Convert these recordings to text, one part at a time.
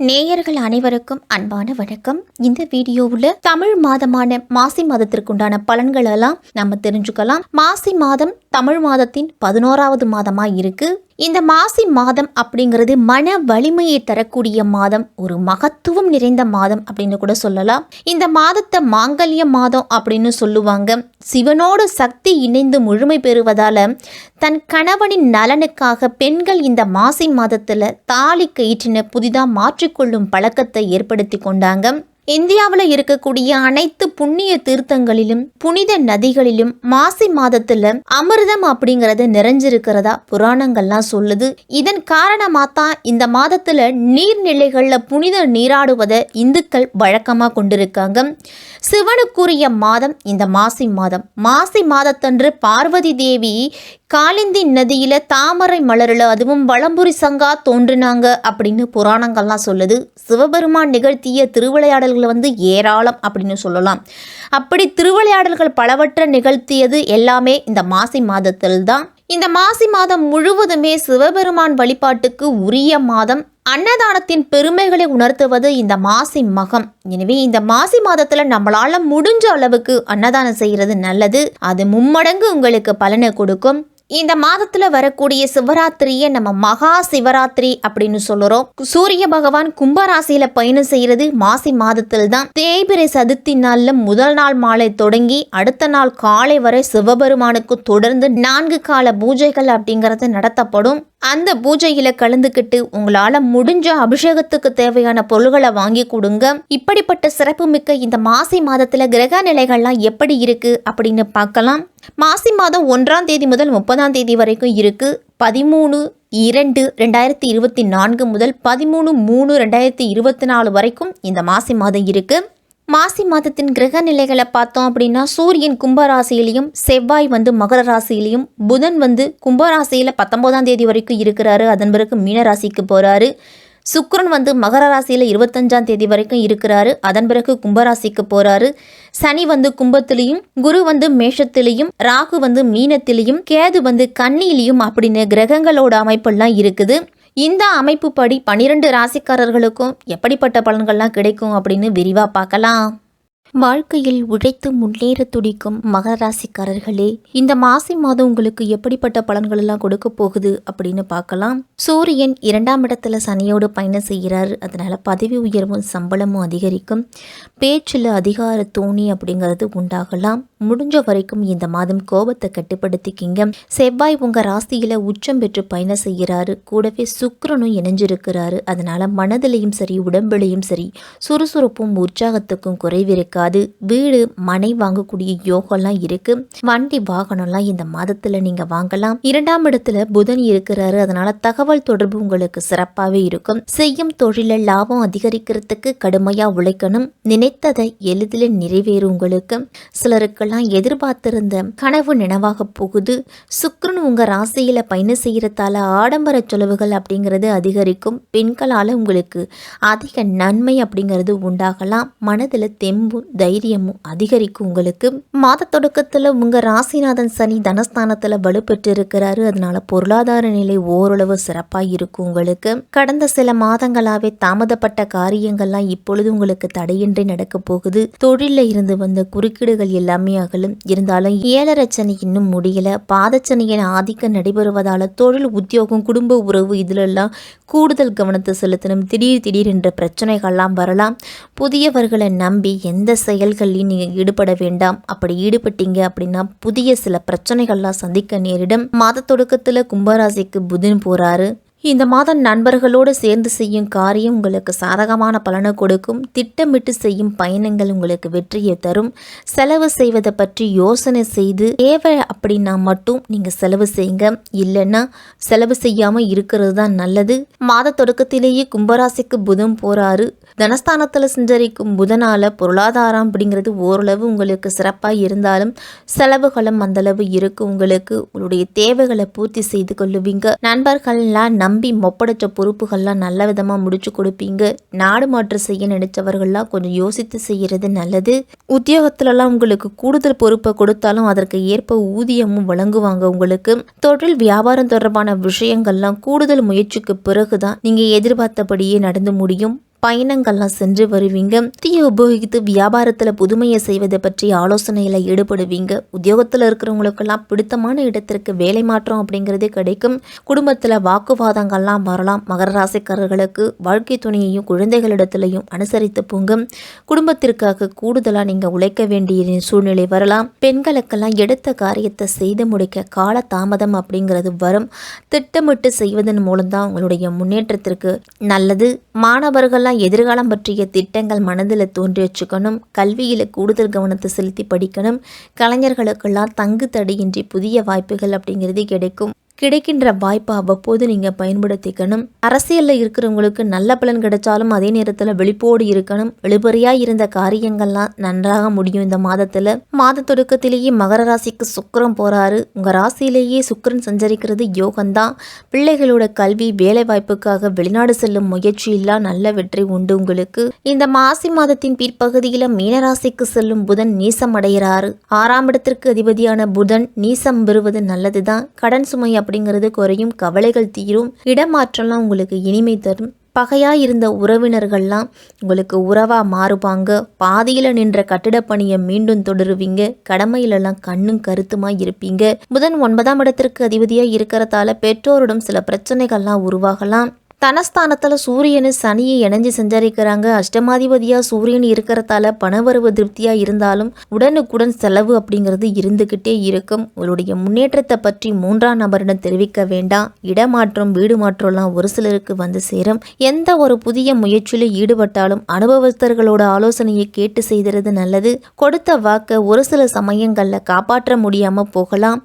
நேயர்கள் அனைவருக்கும் அன்பான வணக்கம். இந்த வீடியோவில் தமிழ் மாதமான மாசி மாதத்திற்குண்டான பலன்கள் எல்லாம் நம்ம தெரிஞ்சுக்கலாம். மாசி மாதம் தமிழ் மாதத்தின் 11வது மாதமா இருக்கு. இந்த மாசி மாதம் அப்படிங்கிறது மன வலிமையை தரக்கூடிய மாதம், ஒரு மகத்துவம் நிறைந்த மாதம் அப்படின்னு கூட சொல்லலாம். இந்த மாதத்தை மாங்கல்ய மாதம் அப்படின்னு சொல்லுவாங்க. சிவனோடு சக்தி இணைந்து முழுமை பெறுவதால தன் கணவனின் நலனுக்காக பெண்கள் இந்த மாசி மாதத்துல தாலி கயிற்றின புதிதாக மாற்றிக்கொள்ளும் பழக்கத்தை ஏற்படுத்தி கொண்டாங்க. இந்தியாவில் இருக்கக்கூடிய அனைத்து புண்ணிய தீர்த்தங்களிலும் புனித நதிகளிலும் மாசி மாதத்துல அமிர்தம் அப்படிங்கறது நிறைஞ்சிருக்கிறதா புராணங்கள்லாம் சொல்லுது. இதன் காரணமாக தான் இந்த மாதத்துல நீர்நிலைகள்ல புனித நீராடுவதை இந்துக்கள் வழக்கமா கொண்டிருக்காங்க. சிவனுக்குரிய மாதம் இந்த மாசி மாதம். மாசி மாதத்தன்று பார்வதி தேவி காலிந்தி நதியில தாமரை மலரில் அதுவும் வலம்புரி சங்கா தோன்றினாங்க அப்படின்னு புராணங்கள்லாம் சொல்லுது. சிவபெருமான் நிகழ்த்திய திருவிளையாடல்கள் ஏராளம் அப்படின்னு சொல்லலாம். அப்படி திருவிளையாடல்கள் பலவற்றை நிகழ்த்தியது எல்லாமே இந்த மாசி மாதத்தில் தான். இந்த மாசி மாதம் முழுவதுமே சிவபெருமான் வழிபாட்டுக்கு உரிய மாதம். அன்னதானத்தின் பெருமைகளை உணர்த்துவது இந்த மாசி மகம். எனவே இந்த மாசி மாதத்துல நம்மளால முடிஞ்ச அளவுக்கு அன்னதானம் செய்யறது நல்லது. அது மும்மடங்கு உங்களுக்கு பலனை கொடுக்கும். இந்த மாதத்துல வரக்கூடிய சிவராத்திரியை நம்ம மகா சிவராத்திரி அப்படின்னு சொல்லுறோம். சூரிய பகவான் கும்பராசியில பயணம் செய்யறது மாசி மாதத்தில் தான். தேய்பிரை சதுர்த்தி நாள்ல முதல் நாள் மாலை தொடங்கி அடுத்த நாள் காலை வரை சிவபெருமானுக்கு தொடர்ந்து 4 கால பூஜைகள் அப்படிங்கறது நடத்தப்படும். அந்த பூஜையில கலந்துக்கிட்டு உங்களால முடிஞ்ச அபிஷேகத்துக்கு தேவையான பொருள்களை வாங்கி கொடுங்க. இப்படிப்பட்ட சிறப்பு மிக்க இந்த மாசி மாதத்துல கிரக நிலைகள்லாம் எப்படி இருக்கு அப்படின்னு பார்க்கலாம். மாசி மாதம் 1ஆம் தேதி முதல் 30ஆம் தேதி வரைக்கும் இருக்கு. 13/2/2024 முதல் 13/3/2024 வரைக்கும் இந்த மாசி மாதம் இருக்கு. மாசி மாதத்தின் கிரக நிலைகளை பார்த்தோம் அப்படின்னா சூரியன் கும்பராசியிலையும் செவ்வாய் மகர ராசியிலையும் புதன் கும்பராசியில 19ஆம் தேதி வரைக்கும் இருக்கிறாரு. அதன் பிறகு மீன ராசிக்கு போறாரு. சுக்கிரன் மகர ராசியில 25ஆம் தேதி வரைக்கும் இருக்கிறாரு. அதன் பிறகு கும்பராசிக்கு போறாரு. சனி கும்பத்திலையும் குரு மேஷத்திலையும் ராகு மீனத்திலையும் கேது கன்னியிலையும் அப்படின்னு கிரகங்களோட அமைப்பெல்லாம் இருக்குது. இந்த அமைப்பு படி 12 ராசிக்காரர்களுக்கும் எப்படிப்பட்ட பலன்கள்லாம் கிடைக்கும் அப்படின்னு விரிவா பார்க்கலாம். வாழ்க்கையில் உழைத்து முன்னேற துடிக்கும் மகர ராசிக்காரர்களே, இந்த மாசி மாதம் உங்களுக்கு எப்படிப்பட்ட பலன்கள் எல்லாம் கொடுக்க போகுது அப்படின்னு பார்க்கலாம். சூரியன் 2ஆம் இடத்துல சனியோடு பயணம் செய்கிறாரு. அதனால பதவி உயர்வும் சம்பளமும் அதிகரிக்கும். பேச்சில் அதிகார தோணி அப்படிங்கிறது உண்டாகலாம். முடிஞ்ச வரைக்கும் இந்த மாதம் கோபத்தை கட்டுப்படுத்திக்கிங்க. செவ்வாய் உங்க ராசியில உச்சம் பெற்று பயணம் செய்கிறாரு. கூடவே சுக்கிரனும் இணைஞ்சிருக்கிறாரு. அதனால மனதிலையும் சரி உடம்பிலையும் சரி சுறுசுறுப்பும் உற்சாகத்துக்கும் குறைவிருக்காது. வீடு மனை வாங்கக்கூடிய யோகம்லாம் இருக்கு. வண்டி வாகனம்லாம் இந்த மாதத்துல நீங்க வாங்கலாம். 2ஆம் இடத்துல புதன் இருக்கிறாரு. அதனால தகவல் தொடர்பு உங்களுக்கு சிறப்பாகவே இருக்கும். செய்யும் தொழில லாபம் அதிகரிக்கிறதுக்கு கடுமையா உழைக்கணும். நினைத்ததை எளிதில் நிறைவேறும். உங்களுக்கு சிலருக்கெல்லாம் எதிர்பார்த்திருந்த கனவு நினைவாக போகுது. சுக்கிரன் உங்க ராசியில பயணம் செய்யறதால ஆடம்பர செலவுகள் அப்படிங்கிறது அதிகரிக்கும். பெண்களால உங்களுக்கு அதிக நன்மை அப்படிங்கிறது உண்டாகலாம். மனதுல தெம்பும் தைரியமும் அதிகரிக்கும். உங்களுக்கு மாத தொடக்கத்துல உங்க ராசிநாதன் சனி தனஸ்தானத்துல வலுப்பெற்று இருக்கிறாரு. அதனால பொருளாதார நிலை ஓரளவு சிறப்பாக இருக்கும். உங்களுக்கு கடந்த சில மாதங்களாவே தாமதப்பட்ட காரியங்கள்லாம் இப்பொழுது உங்களுக்கு தடையின்றி நடக்க போகுது. தொழில இருந்து வந்த குறுக்கீடுகள் எல்லாமே அகலும். இருந்தாலும் 7.5 சனி இன்னும் முடியல. பாதச்சனியின் ஆதிக்கம் நடைபெறுவதால தொழில் உத்தியோகம் குடும்ப உறவு இதுலெல்லாம் கூடுதல் கவனத்தை செலுத்தணும். திடீர் என்ற பிரச்சனைகள்லாம் வரலாம். புதியவர்களை நம்பி எந்த செயல்களையும் நீங்க ஈடுபட வேண்டாம். அப்படி ஈடுபட்டீங்க அப்படின்னா புதிய சில பிரச்சனைகள்லாம் சந்திக்க நேரிடும். மாத தொடக்கத்துல கும்பராசிக்கு புதன் போறாரு. இந்த மாதம் நண்பர்களோடு சேர்ந்து செய்யும் காரியம் உங்களுக்கு சாதகமான பலனை கொடுக்கும். திட்டமிட்டு செய்யும் பயணங்கள் உங்களுக்கு வெற்றியை தரும். செலவு செய்வதை பற்றி யோசனை செய்து தேவை அப்படின்னா மட்டும் நீங்க செலவு செய்யுங்க. இல்லைன்னா செலவு செய்யாம இருக்கிறது தான் நல்லது. மாத தொடக்கத்திலேயே கும்பராசிக்கு புதன் போறாரு. தனஸ்தானத்துல சஞ்சரிக்கும் புதனால பொருளாதாரம் அப்படிங்கிறது ஓரளவு உங்களுக்கு சிறப்பாக இருந்தாலும் செலவுகளும் அந்தளவு இருக்கும். உங்களுக்கு உங்களுடைய தேவைகளை பூர்த்தி செய்து கொள்ளுவீங்க. நண்பர்கள்லாம் நம்பி ஒப்படைச்ச பொறுப்புகள்லாம் நல்ல விதமாக முடிச்சு கொடுப்பீங்க. நாடு மாற்றம் செய்ய நினைச்சவர்கள்லாம் கொஞ்சம் யோசித்து செய்யறது நல்லது. உத்தியோகத்துலலாம் உங்களுக்கு கூடுதல் பொறுப்பை கொடுத்தாலும் அதற்கு ஏற்ப ஊதியமும் வழங்குவாங்க. உங்களுக்கு தொழில் வியாபாரம் தொடர்பான விஷயங்கள்லாம் கூடுதல் முயற்சிக்கு பிறகுதான் நீங்க எதிர்பார்த்தபடியே நடந்து முடியும். பயணங்கள்லாம் சென்று வருவீங்க. தீயை உபயோகித்து வியாபாரத்துல புதுமையை செய்வதை பற்றி ஆலோசனையில ஈடுபடுவீங்க. உத்தியோகத்துல இருக்கிறவங்களுக்கெல்லாம் பிடித்தமான இடத்திற்கு வேலை மாற்றம் அப்படிங்கிறதே கிடைக்கும். குடும்பத்துல வாக்குவாதங்கள்லாம் வரலாம். மகர ராசிக்காரர்களுக்கு வாழ்க்கை துணையையும் குழந்தைகளிடத்திலையும் அனுசரித்து போங்க. குடும்பத்திற்காக கூடுதலா நீங்க உழைக்க வேண்டிய சூழ்நிலை வரலாம். பெண்களுக்கெல்லாம் எடுத்த காரியத்தை செய்து முடிக்க கால தாமதம் அப்படிங்கிறது வரும். திட்டமிட்டு செய்வதன் மூலம்தான் உங்களுடைய முன்னேற்றத்திற்கு நல்லது. மாணவர்கள்லாம் எதிர்காலம் பற்றிய திட்டங்கள் மனதில் தோன்றி வச்சுக்கணும். கல்வியில் கூடுதல் கவனத்தை செலுத்தி படிக்கணும். கலைஞர்களுக்கெல்லாம் தங்கு தடையின்றி புதிய வாய்ப்புகள் அப்படிங்கிறது கிடைக்கின்ற வாய்ப்பை அவ்வப்போது நீங்கள் பயன்படுத்திக்கணும். அரசியலில் இருக்கிறவங்களுக்கு நல்ல பலன் கிடைச்சாலும் அதே நேரத்தில் விழிப்போடு இருக்கணும். இழுபறியாக இருந்த காரியங்கள்லாம் நன்றாக முடியும். இந்த மாத தொடக்கத்திலேயே மகர ராசிக்கு சுக்கிரன் போகிறாரு. உங்கள் ராசியிலேயே சுக்கிரன் சஞ்சரிக்கிறது யோகம்தான். பிள்ளைகளோட கல்வி வேலை வாய்ப்புக்காக வெளிநாடு செல்லும் முயற்சியெல்லாம் நல்ல வெற்றி உண்டு உங்களுக்கு. இந்த மாசி மாதத்தின் பிற்பகுதியில் மீனராசிக்கு செல்லும் புதன் நீசம் அடைகிறாரு. 6ஆம் இடத்திற்கு அதிபதியான புதன் நீசம் பெறுவது நல்லதுதான். கடன் சுமை அப்படிங்கிறது குறையும். கவலைகள் தீரும். இடமாற்றம்லாம் உங்களுக்கு இனிமை தரும். பகையாக இருந்த உறவினர்கள்லாம் உங்களுக்கு உறவாக மாறுபாங்க. பாதியில் நின்ற கட்டிடப் பணியை மீண்டும் தொடருவீங்க. கடமையிலெல்லாம் கண்ணும் கருத்துமாக இருப்பீங்க. புதன் 9ஆம் இடத்திற்கு அதிபதியாக இருக்கிறதால பெற்றோரிடம் சில பிரச்சனைகள்லாம் உருவாகலாம். தனஸ்தானத்தில் சூரியனு சனியை இணைஞ்சு சஞ்சரிக்கிறாங்க. அஷ்டமாதிபதியாக சூரியன் இருக்கிறதால பணவரவு திருப்தியாக இருந்தாலும் உடனுக்குடன் செலவு அப்படிங்கிறது இருந்துக்கிட்டே இருக்கும். உங்களுடைய முன்னேற்றத்தை பற்றி 3ஆம் நபரிடம் தெரிவிக்க வேண்டாம். இடமாற்றம் வீடு மாற்றம்லாம் ஒரு சிலருக்கு வந்து சேரும். எந்த ஒரு புதிய முயற்சியில் ஈடுபட்டாலும் அனுபவஸ்தர்களோட ஆலோசனையை கேட்டு செய்கிறது நல்லது. கொடுத்த வாக்கை ஒரு சில சமயங்களில் காப்பாற்ற முடியாமல் போகலாம்.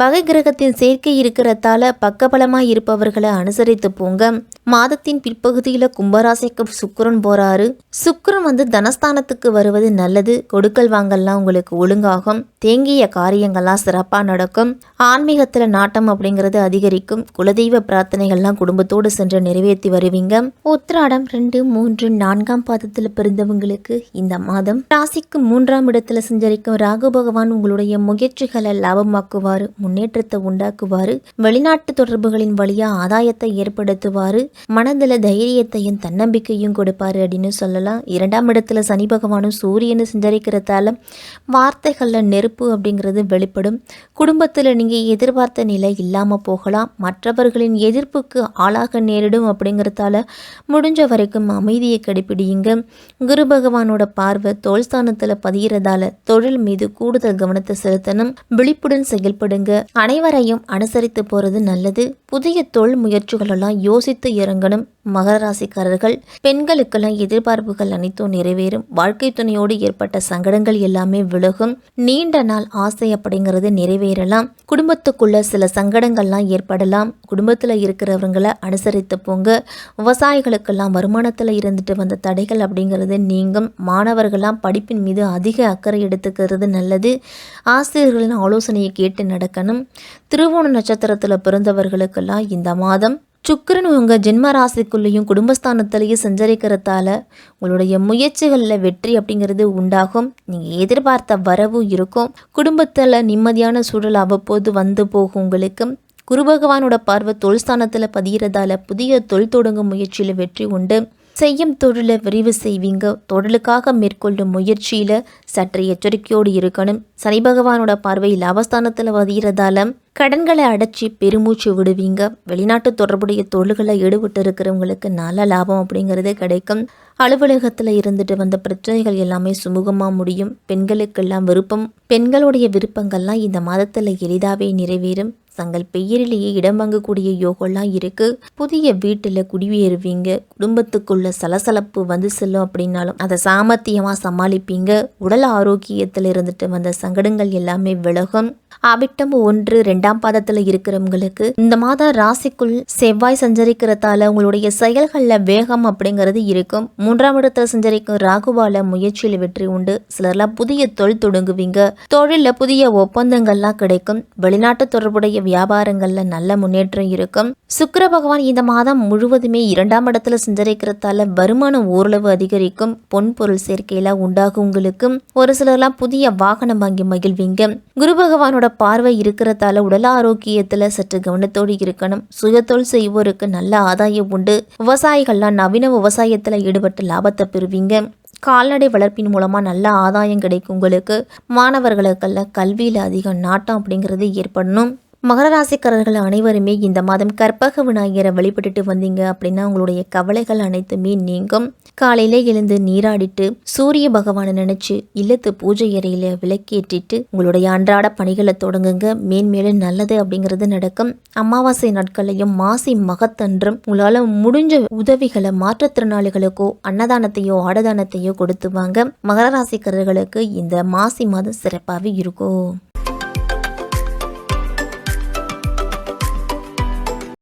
பகை கிரகத்தின் சேர்க்கை இருக்கிறதால பக்கபலமாக இருப்பவர்களை அனுசரித்து போங்க. மாதத்தின் பிற்பகுதியில் கும்பராசிக்கு சுக்கிரன் போறாரு. சுக்கிரன் வந்து தனஸ்தானத்துக்கு வருவது நல்லது. கொடுக்கல் வாங்கல்லாம் உங்களுக்கு ஒழுங்காகும். தேங்கிய காரியங்கள்லாம் சிறப்பாக நடக்கும். ஆன்மீகத்தில் நாட்டம் அப்படிங்கிறது அதிகரிக்கும். குலதெய்வ பிரார்த்தனைகள்லாம் குடும்பத்தோடு சென்று நிறைவேற்றி வருவீங்க. உத்திராடம் 2, 3, 4ஆம் பாதத்தில் பிறந்தவங்களுக்கு இந்த மாதம் ராசிக்கு 3ஆம் இடத்துல சஞ்சரிக்கும் ராகு பகவான் உங்களுடைய முயற்சிகளை லாபமாக்குவாரு. முன்னேற்றத்தை உண்டாக்குவாரு. வெளிநாட்டு தொடர்புகளின் வழியா ஆதாயத்தை ஏற்படுத்துவாரு. மனதில் தைரியத்தையும் தன்னம்பிக்கையும் கொடுப்பாரு அப்படின்னு சொல்லலாம். 2ஆம் இடத்துல சனி பகவானும் சூரியனும் சஞ்சரிக்கிறதால வார்த்தைகளில் நெருப்பு அப்படிங்கிறது வெளிப்படும். குடும்பத்தில் நீங்கள் எதிர்பார்த்த நிலை இல்லாமல் போகலாம். மற்றவர்களின் எதிர்ப்புக்கு ஆளாக நேரிடும். அப்படிங்கிறதால முடிஞ்ச வரைக்கும் அமைதியை கடைபிடியுங்க. குரு பகவானோட பார்வை தோல் ஸ்தானத்தில் பதிகிறதால தொழில் மீது கூடுதல் கவனத்தை செலுத்தணும். விழிப்புடன் செயல்படுங்க. அனைவரையும் அனுசரித்து போகிறது நல்லது. புதிய தொழில் முயற்சிகளெல்லாம் யோசித்து இறங்கணும். மகர ராசிக்காரர்கள் பெண்களுக்கெல்லாம் எதிர்பார்ப்புகள் அனைத்தும் நிறைவேறும். வாழ்க்கை துணையோடு ஏற்பட்ட சங்கடங்கள் எல்லாமே விலகும். நீண்ட நாள் ஆசை அப்படிங்கிறது நிறைவேறலாம். குடும்பத்துக்குள்ள சில சங்கடங்கள்லாம் ஏற்படலாம். குடும்பத்தில் இருக்கிறவங்களை அனுசரித்து போங்க. விவசாயிகளுக்கெல்லாம் வருமானத்தில் இருந்துட்டு வந்த தடைகள் அப்படிங்கிறது நீங்கும். மாணவர்கள்லாம் படிப்பின் மீது அதிக அக்கறை எடுத்துக்கிறது நல்லது. ஆசிரியர்களின் ஆலோசனையை கேட்டு நடக்கணும். திருவோண நட்சத்திரத்தில் பிறந்தவர்களுக்கெல்லாம் இந்த மாதம் சுக்கிரன் உங்கள் ஜென்ம ராசிக்குள்ளேயும் குடும்பஸ்தானத்திலையும் சஞ்சரிக்கிறதால உங்களுடைய முயற்சிகளில் வெற்றி அப்படிங்கிறது உண்டாகும். நீங்கள் எதிர்பார்த்த வரவு இருக்கும். குடும்பத்தில் நிம்மதியான சூழல் அவ்வப்போது வந்து போகும். உங்களுக்கு குரு பகவானோட பார்வை தொழில் ஸ்தானத்தில் பதிகிறதால புதிய தொழில் தொடங்கும் முயற்சியில் வெற்றி உண்டு. செய்யும் தொழிலை விரிவு செய்வீங்க. தொழிலுக்காக மேற்கொள்ளும் முயற்சியில் சற்று எச்சரிக்கையோடு இருக்கணும். சனி பகவானோட பார்வை லாபஸ்தானத்தில் பதிகிறதால கடன்களை அடைச்சி பெருமூச்சு விடுவீங்க. வெளிநாட்டு தொடர்புடைய தொழில்களில் ஈடுபட்டு இருக்கிறவங்களுக்கு நல்ல லாபம் அப்படிங்கிறது கிடைக்கும். அலுவலகத்தில் இருந்துட்டு வந்த பிரச்சனைகள் எல்லாமே சுமூகமாக முடியும். பெண்களுக்கெல்லாம் பெண்களுடைய விருப்பங்கள்லாம் இந்த மாதத்தில் எளிதாகவே நிறைவேறும். தங்கள் பெயரிலேயே இடம் வாங்கக்கூடிய யோகம்லாம் இருக்கு. புதிய வீட்டில் குடியேறுவீங்க. குடும்பத்துக்குள்ள சலசலப்பு வந்து செல்லும் அப்படின்னாலும் அதை சாமர்த்தியமாக சமாளிப்பீங்க. உடல் ஆரோக்கியத்தில் இருந்துட்டு வந்த சங்கடங்கள் எல்லாமே விலகும். அவிட்டம் 1, 2ஆம் பாதத்தில் இருக்கிறவங்களுக்கு இந்த மாதம் ராசிக்குள் செவ்வாய் சஞ்சரிக்கிறதால உங்களுடைய செயல்களில் வேகம் அப்படிங்கிறது இருக்கும். 3ஆம் இடத்துல சஞ்சரிக்கும் ராகுவால முயற்சியில் வெற்றி உண்டு. சிலர்லாம் புதிய தொழில் தொடங்குவீங்க. தொழிலில் புதிய ஒப்பந்தங்கள்லாம் கிடைக்கும். வெளிநாட்டு தொடர்புடைய வியாபாரங்கள்ல நல்ல முன்னேற்றம் இருக்கும். சுக்கிர பகவான் இந்த மாதம் முழுவதுமே 2ஆம் இடத்துல சஞ்சரிக்கிறதால வருமானம் ஓரளவு அதிகரிக்கும். பொன் பொருள் சேர்க்கையில உண்டாகும். உங்களுக்கு ஒரு சிலர்லாம் புதிய வாகனம் வாங்கி மகிழ்வீங்க. குரு பகவானோட சூரியனோட பார்வை இருக்கிறதால உடல் ஆரோக்கியத்துல சற்று கவனத்தோடு இருக்கணும். சுயதொழில் செய்வோருக்கு நல்ல ஆதாயம் உண்டு. விவசாயிகள்லாம் நவீன விவசாயத்துல ஈடுபட்டு லாபத்தை பெறுவீங்க. கால்நடை வளர்ப்பின் மூலமா நல்ல ஆதாயம் கிடைக்கும் உங்களுக்கு. மாணவர்களுக்கெல்லாம் கல்வியில அதிக நாட்டம் அப்படிங்கிறது ஏற்படணும். மகர ராசிக்காரர்கள் அனைவருமே இந்த மாதம் கற்பக விநாயகரை வழிபட்டுட்டு வந்தீங்க அப்படின்னா உங்களுடைய கவலைகள் அனைத்துமே நீங்கும். காலையில எழுந்து நீராடிட்டு சூரிய பகவானை நினைச்சு இல்லத்து பூஜை அறையில விளக்கேற்றிட்டு உங்களுடைய அன்றாட பணிகளை தொடங்குங்க. மேன்மேலும் நல்லது அப்படிங்கிறது நடக்கும். அமாவாசை நாட்களையும் மாசி மகத்தன்றும் உங்களால முடிஞ்ச உதவிகளை மாற்றுத்திறனாளிகளுக்கோ அன்னதானத்தையோ ஆடதானத்தையோ கொடுத்து வாங்க. மகர ராசிக்காரர்களுக்கு இந்த மாசி மாதம் சிறப்பாகவே இருக்கும்.